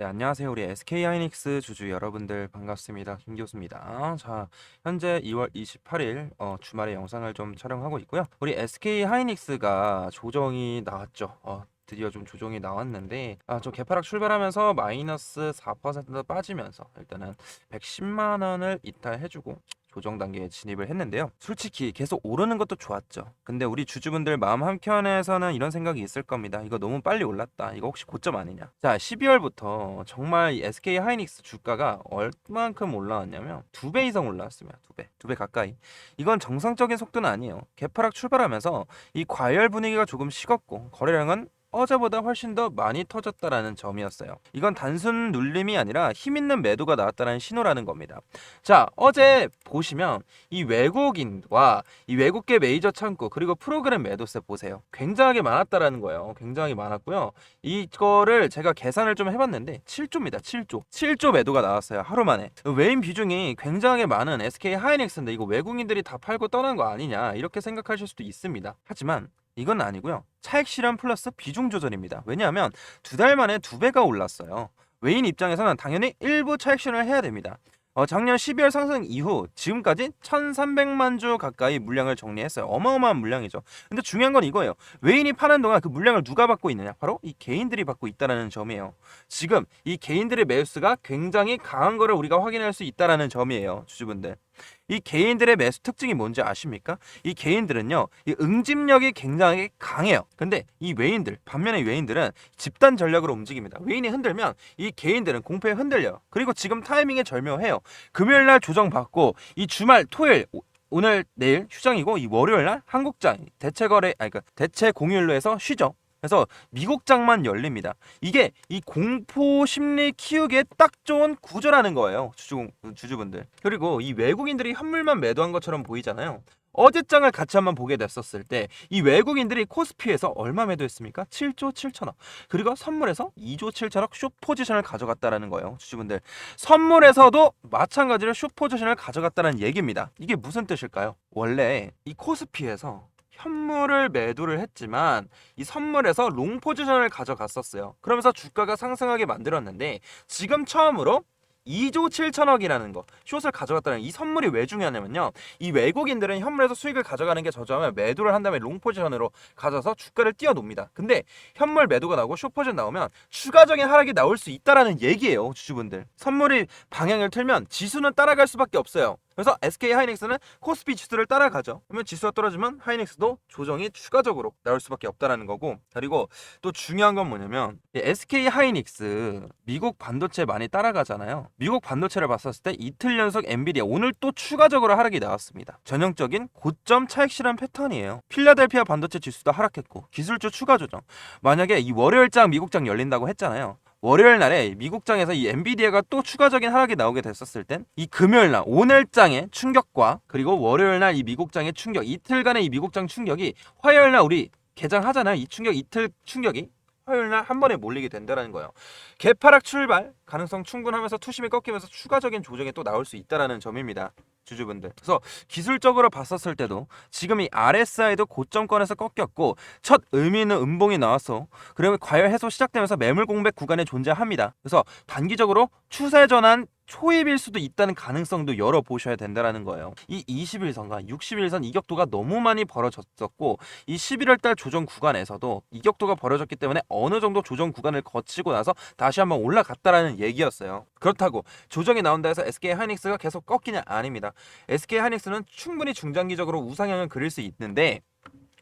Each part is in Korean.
네, 안녕하세요. 우리 SK하이닉스 주주 여러분들 반갑습니다. 김 교수입니다. 자, 현재 2월 28일 주말에 영상을 좀 촬영하고 있고요. 우리 SK하이닉스가 조정이 나왔죠. 드디어 좀 조정이 나왔는데 좀 개파락 출발하면서 마이너스 4% 빠지면서 일단은 110만 원을 이탈해주고 조정 단계에 진입을 했는데요. 솔직히 계속 오르는 것도 좋았죠. 근데 우리 주주분들 마음 한켠에서는 이런 생각이 있을 겁니다. 이거 너무 빨리 올랐다. 이거 혹시 고점 아니냐? 자, 12월부터 정말 이 SK 하이닉스 주가가 얼만큼 올라왔냐면 2배 이상 올라왔습니다. 2배. 2배 가까이. 이건 정상적인 속도는 아니에요. 개파락 출발하면서 이 과열 분위기가 조금 식었고 거래량은 어제보다 훨씬 더 많이 터졌다라는 점이었어요. 이건 단순 눌림이 아니라 힘 있는 매도가 나왔다는 신호라는 겁니다. 자, 어제 보시면 이 외국인과 이 외국계 메이저 창구 그리고 프로그램 매도세 보세요. 굉장하게 많았다라는 거예요. 굉장히 많았고요. 이거를 제가 계산을 좀 해봤는데 7조입니다. 7조. 7조 매도가 나왔어요. 하루 만에. 외인 비중이 굉장하게 많은 SK 하이닉스인데 이거 외국인들이 다 팔고 떠난 거 아니냐 이렇게 생각하실 수도 있습니다. 하지만 이건 아니고요. 차익 실현 플러스 비중 조절입니다. 왜냐하면 2달 만에 2배가 올랐어요. 외인 입장에서는 당연히 일부 차익 실현을 해야 됩니다. 작년 12월 상승 이후 지금까지 1300만 주 가까이 물량을 정리했어요. 어마어마한 물량이죠. 근데 중요한 건 이거예요. 외인이 파는 동안 그 물량을 누가 받고 있느냐? 바로 이 개인들이 받고 있다는 점이에요. 지금 이 개인들의 매수가 굉장히 강한 거를 우리가 확인할 수 있다는 점이에요. 주주분들. 이 개인들의 매수 특징이 뭔지 아십니까? 이 개인들은요, 이 응집력이 굉장히 강해요. 근데 이 외인들, 반면에 외인들은 집단 전략으로 움직입니다. 외인이 흔들면 이 개인들은 공포에 흔들려요. 그리고 지금 타이밍에 절묘해요. 금요일 날 조정받고 이 주말 토요일 오늘 내일 휴장이고 이 월요일 날 한국장 대체 거래 그러니까 대체 공휴일로 해서 쉬죠. 그래서 미국장만 열립니다. 이게 이 공포 심리 키우기에 딱 좋은 구조라는 거예요. 주주분들. 그리고 이 외국인들이 현물만 매도한 것처럼 보이잖아요. 어제 장을 같이 한번 보게 됐었을 때 이 외국인들이 코스피에서 얼마 매도했습니까? 7조 7천억. 그리고 선물에서 2조 7천억 숏 포지션을 가져갔다라는 거예요. 주주분들. 선물에서도 마찬가지로 숏 포지션을 가져갔다는 얘기입니다. 이게 무슨 뜻일까요? 원래 이 코스피에서 현물을 매도를 했지만 이 선물에서 롱 포지션을 가져갔었어요. 그러면서 주가가 상승하게 만들었는데 지금 처음으로 2조 7천억이라는 거 숏을 가져갔다는 이 선물이 왜 중요하냐면요. 이 외국인들은 현물에서 수익을 가져가는 게 저조하면 매도를 한 다음에 롱 포지션으로 가져서 주가를 띄워놉니다. 근데 현물 매도가 나오고 숏 포지션 나오면 추가적인 하락이 나올 수 있다라는 얘기예요. 주주분들. 선물이 방향을 틀면 지수는 따라갈 수밖에 없어요. 그래서 SK 하이닉스는 코스피 지수를 따라가죠. 그러면 지수가 떨어지면 하이닉스도 조정이 추가적으로 나올 수밖에 없다라는 거고. 그리고 또 중요한 건 뭐냐면 SK 하이닉스 미국 반도체 많이 따라가잖아요. 미국 반도체를 봤었을 때 이틀 연속 엔비디아 오늘 또 추가적으로 하락이 나왔습니다. 전형적인 고점 차익 실현 패턴이에요. 필라델피아 반도체 지수도 하락했고 기술주 추가 조정. 만약에 이 월요일장 미국장 열린다고 했잖아요. 월요일 날에 미국장에서 이 엔비디아가 또 추가적인 하락이 나오게 됐었을 땐 이 금요일 날 오늘장의 충격과 그리고 월요일 날 이 미국장의 충격 이틀간의 이 미국장 충격이 화요일 날 우리 개장하잖아요. 이 충격 이틀 충격이 화요일 날 한 번에 몰리게 된다는 거예요. 개파락 출발 가능성 충분하면서 투심이 꺾이면서 추가적인 조정이 또 나올 수 있다는 점입니다. 주주분들. 그래서 기술적으로 봤었을 때도 지금 이 RSI도 고점권에서 꺾였고 첫 의미 있는 음봉이 나왔어. 그리고 과열 해소 시작되면서 매물 공백 구간에 존재합니다. 그래서 단기적으로 추세 전환 초입일 수도 있다는 가능성도 열어보셔야 된다는 거예요. 이 21선과 61선 이격도가 너무 많이 벌어졌었고 이 11월 달 조정 구간에서도 이격도가 벌어졌기 때문에 어느 정도 조정 구간을 거치고 나서 다시 한번 올라갔다라는 얘기였어요. 그렇다고 조정이 나온다 해서 SK 하이닉스가 계속 꺾이냐? 아닙니다. SK 하이닉스는 충분히 중장기적으로 우상향을 그릴 수 있는데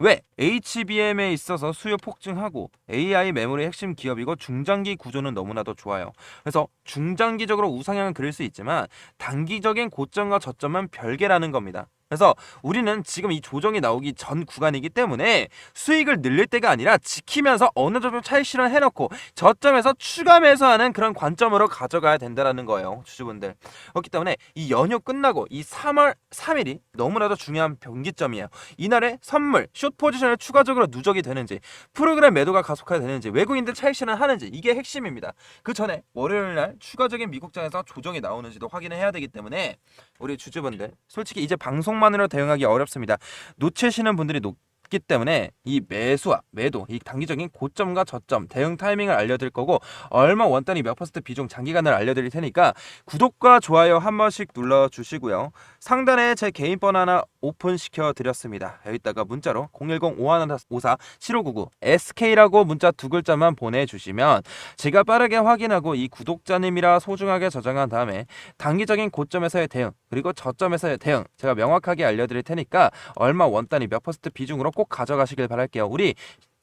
왜? HBM에 있어서 수요 폭증하고 AI 메모리 핵심 기업이고 중장기 구조는 너무나도 좋아요. 그래서 중장기적으로 우상향을 그릴 수 있지만 단기적인 고점과 저점은 별개라는 겁니다. 그래서 우리는 지금 이 조정이 나오기 전 구간이기 때문에 수익을 늘릴 때가 아니라 지키면서 어느 정도 차익 실현해놓고 저점에서 추가 매수하는 그런 관점으로 가져가야 된다는 거예요. 주주분들. 그렇기 때문에 이 연휴 끝나고 이 3월 3일이 너무나도 중요한 변기점이에요. 이날에 선물, 숏 포지션을 추가적으로 누적이 되는지 프로그램 매도가 가속화가 되는지 외국인들 차익 실현하는지 이게 핵심입니다. 그 전에 월요일 날 추가적인 미국장에서 조정이 나오는지도 확인해야 되기 때문에 우리 주주분들 솔직히 이제 방송만으로 대응하기 어렵습니다. 놓치시는 분들이 없기 때문에 이 매수와 매도, 이 단기적인 고점과 저점, 대응 타이밍을 알려드릴 거고 얼마 원단위 몇 퍼센트 비중 장기간을 알려드릴 테니까 구독과 좋아요 한 번씩 눌러주시고요. 상단에 제 개인 번 하나 오픈시켜 드렸습니다. 여기다가 문자로 010-5154-7599 SK라고 문자 두 글자만 보내주시면 제가 빠르게 확인하고 이 구독자님이라 소중하게 저장한 다음에 단기적인 고점에서의 대응 그리고 저점에서의 대응 제가 명확하게 알려드릴 테니까 얼마 원단위 몇 퍼센트 비중으로 꼭 가져가시길 바랄게요. 우리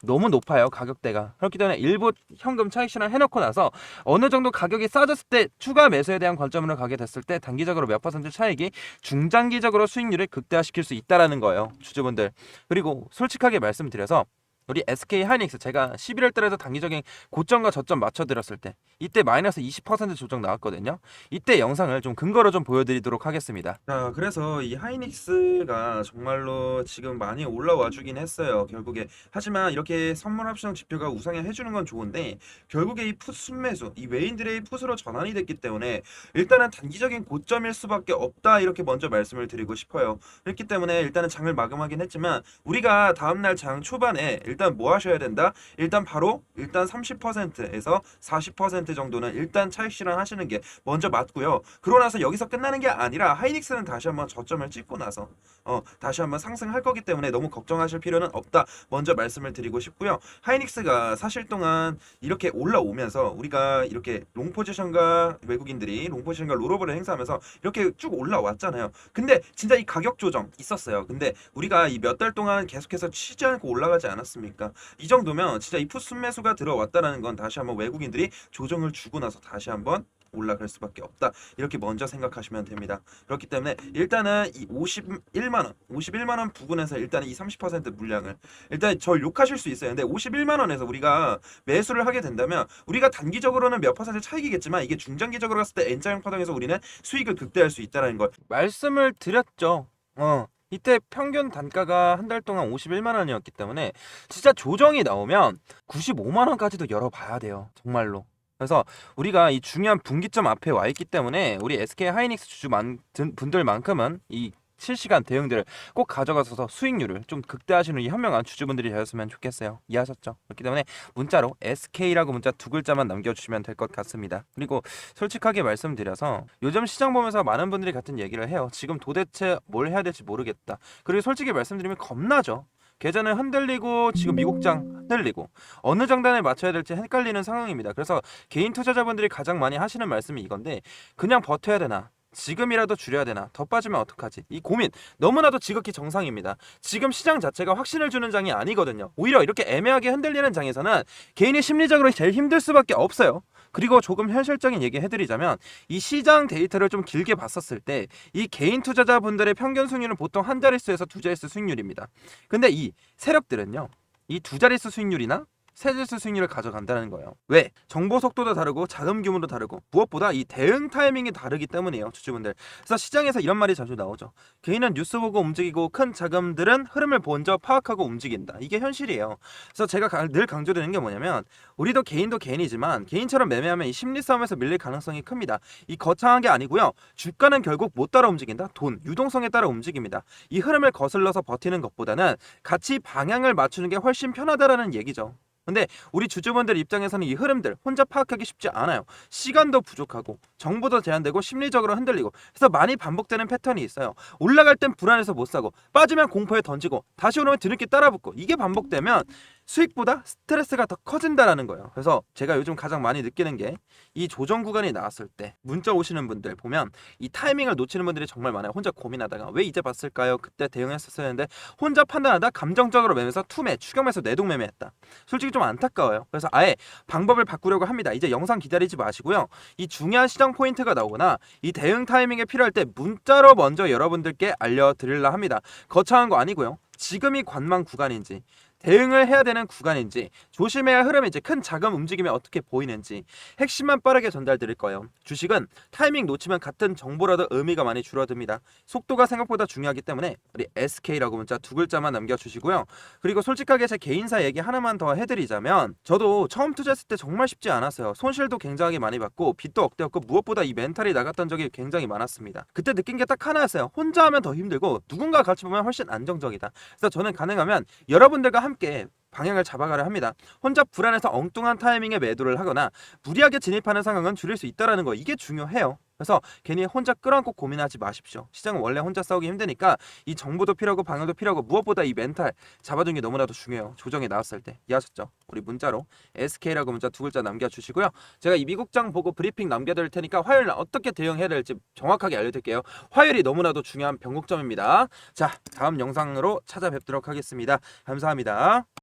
너무 높아요, 가격대가. 그렇기 때문에 일부 현금 차익 실현 해놓고 나서 어느 정도 가격이 싸졌을 때 추가 매수에 대한 관점으로 가게 됐을 때 단기적으로 몇 퍼센트 차익이 중장기적으로 수익률을 극대화시킬 수 있다라는 거예요, 주주분들. 그리고 솔직하게 말씀드려서 우리 SK 하이닉스 제가 11월 달에서 단기적인 고점과 저점 맞춰드렸을 때 이때 마이너스 20% 조정 나왔거든요. 이때 영상을 좀 근거로 좀 보여드리도록 하겠습니다. 자, 그래서 이 하이닉스가 정말로 지금 많이 올라와 주긴 했어요, 결국에. 하지만 이렇게 선물 합성 지표가 우상향 해주는 건 좋은데 결국에 이 풋 순매수, 이 외인들의 풋으로 전환이 됐기 때문에 일단은 단기적인 고점일 수밖에 없다, 이렇게 먼저 말씀을 드리고 싶어요. 그렇기 때문에 일단은 장을 마감하긴 했지만 우리가 다음날 장 초반에 일단 뭐 하셔야 된다? 일단 바로 30%에서 40% 정도는 일단 차익 실현하시는 게 먼저 맞고요. 그러고 나서 여기서 끝나는 게 아니라 하이닉스는 다시 한번 저점을 찍고 나서 다시 한번 상승할 거기 때문에 너무 걱정하실 필요는 없다, 먼저 말씀을 드리고 싶고요. 하이닉스가 사실 동안 이렇게 올라오면서 우리가 이렇게 롱 포지션과 외국인들이 롱 포지션과 롤오버를 행사하면서 이렇게 쭉 올라왔잖아요. 근데 진짜 이 가격 조정 있었어요. 근데 우리가 이 몇 달 동안 계속해서 쉬지 않고 올라가지 않았습니까? 이 정도면 진짜 이 풋 순매수가 들어왔다라는 건 다시 한번 외국인들이 조정을 주고 나서 다시 한번 올라갈 수밖에 없다, 이렇게 먼저 생각하시면 됩니다. 그렇기 때문에 일단은 이 51만원 부근에서 일단은 이 30% 물량을 일단 절 욕하실 수 있어요. 근데 51만원에서 우리가 매수를 하게 된다면 우리가 단기적으로는 몇 퍼센트 차익이겠지만 이게 중장기적으로 갔을 때 N자형 파동에서 우리는 수익을 극대화할 수 있다는 걸 말씀을 드렸죠. 이때 평균 단가가 한 달 동안 51만 원이었기 때문에 진짜 조정이 나오면 95만 원까지도 열어봐야 돼요, 정말로. 그래서 우리가 이 중요한 분기점 앞에 와 있기 때문에 우리 SK 하이닉스 주주 분들만큼은 이 실시간 대응들을 꼭 가져가서 수익률을 좀 극대화하시는 이 현명한 주주분들이 되었으면 좋겠어요. 이해하셨죠? 그렇기 때문에 문자로 SK라고 문자 두 글자만 남겨주시면 될 것 같습니다. 그리고 솔직하게 말씀드려서 요즘 시장 보면서 많은 분들이 같은 얘기를 해요. 지금 도대체 뭘 해야 될지 모르겠다. 그리고 솔직히 말씀드리면 겁나죠. 계좌는 흔들리고 지금 미국장 흔들리고 어느 장단에 맞춰야 될지 헷갈리는 상황입니다. 그래서 개인 투자자분들이 가장 많이 하시는 말씀이 이건데 그냥 버텨야 되나? 지금이라도 줄여야 되나? 더 빠지면 어떡하지? 이 고민 너무나도 지극히 정상입니다. 지금 시장 자체가 확신을 주는 장이 아니거든요. 오히려 이렇게 애매하게 흔들리는 장에서는 개인이 심리적으로 제일 힘들 수밖에 없어요. 그리고 조금 현실적인 얘기 해드리자면 이 시장 데이터를 좀 길게 봤었을 때 이 개인 투자자분들의 평균 수익률은 보통 한 자릿수에서 두 자릿수 수익률입니다. 근데 이 세력들은요, 이 두 자릿수 수익률이나 세제수 수익률을 가져간다는 거예요. 왜? 정보 속도도 다르고 자금 규모도 다르고 무엇보다 이 대응 타이밍이 다르기 때문이에요, 주주분들. 그래서 시장에서 이런 말이 자주 나오죠. 개인은 뉴스 보고 움직이고 큰 자금들은 흐름을 먼저 파악하고 움직인다. 이게 현실이에요. 그래서 제가 늘 강조드리는 게 뭐냐면 우리도 개인도 개인이지만 개인처럼 매매하면 이 심리 싸움에서 밀릴 가능성이 큽니다. 이 거창한 게 아니고요. 주가는 결국 못 따라 움직인다. 돈, 유동성에 따라 움직입니다. 이 흐름을 거슬러서 버티는 것보다는 같이 방향을 맞추는 게 훨씬 편하다라는 얘기죠. 근데 우리 주주분들 입장에서는 이 흐름들 혼자 파악하기 쉽지 않아요. 시간도 부족하고 정보도 제한되고 심리적으로 흔들리고 그래서 많이 반복되는 패턴이 있어요. 올라갈 땐 불안해서 못 사고 빠지면 공포에 던지고 다시 오르면 뒤늦게 따라붙고 이게 반복되면 수익보다 스트레스가 더 커진다라는 거예요. 그래서 제가 요즘 가장 많이 느끼는 게 이 조정 구간이 나왔을 때 문자 오시는 분들 보면 이 타이밍을 놓치는 분들이 정말 많아요. 혼자 고민하다가 왜 이제 봤을까요? 그때 대응했었어야 했는데 혼자 판단하다 감정적으로 매매해서 투매, 추격매수, 내동 매매했다. 솔직히 좀 안타까워요. 그래서 아예 방법을 바꾸려고 합니다. 이제 영상 기다리지 마시고요. 이 중요한 시장 포인트가 나오거나 이 대응 타이밍에 필요할 때 문자로 먼저 여러분들께 알려드리려 합니다. 거창한 거 아니고요. 지금이 관망 구간인지 대응을 해야 되는 구간인지, 조심해야 할 흐름이 이제 큰 자금 움직임이 어떻게 보이는지 핵심만 빠르게 전달드릴 거예요. 주식은 타이밍 놓치면 같은 정보라도 의미가 많이 줄어듭니다. 속도가 생각보다 중요하기 때문에 우리 SK라고 문자 두 글자만 남겨주시고요. 그리고 솔직하게 제 개인사 얘기 하나만 더 해드리자면, 저도 처음 투자했을 때 정말 쉽지 않았어요. 손실도 굉장히 많이 받고 빚도 억대였고 무엇보다 이 멘탈이 나갔던 적이 굉장히 많았습니다. 그때 느낀 게 딱 하나였어요. 혼자 하면 더 힘들고 누군가 같이 보면 훨씬 안정적이다. 그래서 저는 가능하면 여러분들과 함께 방향을 잡아가려 합니다. 혼자 불안해서 엉뚱한 타이밍에 매도를 하거나 무리하게 진입하는 상황은 줄일 수 있다는 거, 이게 중요해요. 그래서 괜히 혼자 끌어안고 고민하지 마십시오. 시장은 원래 혼자 싸우기 힘드니까 이 정보도 필요하고 방향도 필요하고 무엇보다 이 멘탈 잡아두는 게 너무나도 중요해요. 조정이 나왔을 때. 이해하셨죠? 우리 문자로 SK라고 문자 두 글자 남겨주시고요. 제가 이 미국장 보고 브리핑 남겨드릴 테니까 화요일 날 어떻게 대응해야 될지 정확하게 알려드릴게요. 화요일이 너무나도 중요한 변곡점입니다. 자, 다음 영상으로 찾아뵙도록 하겠습니다. 감사합니다.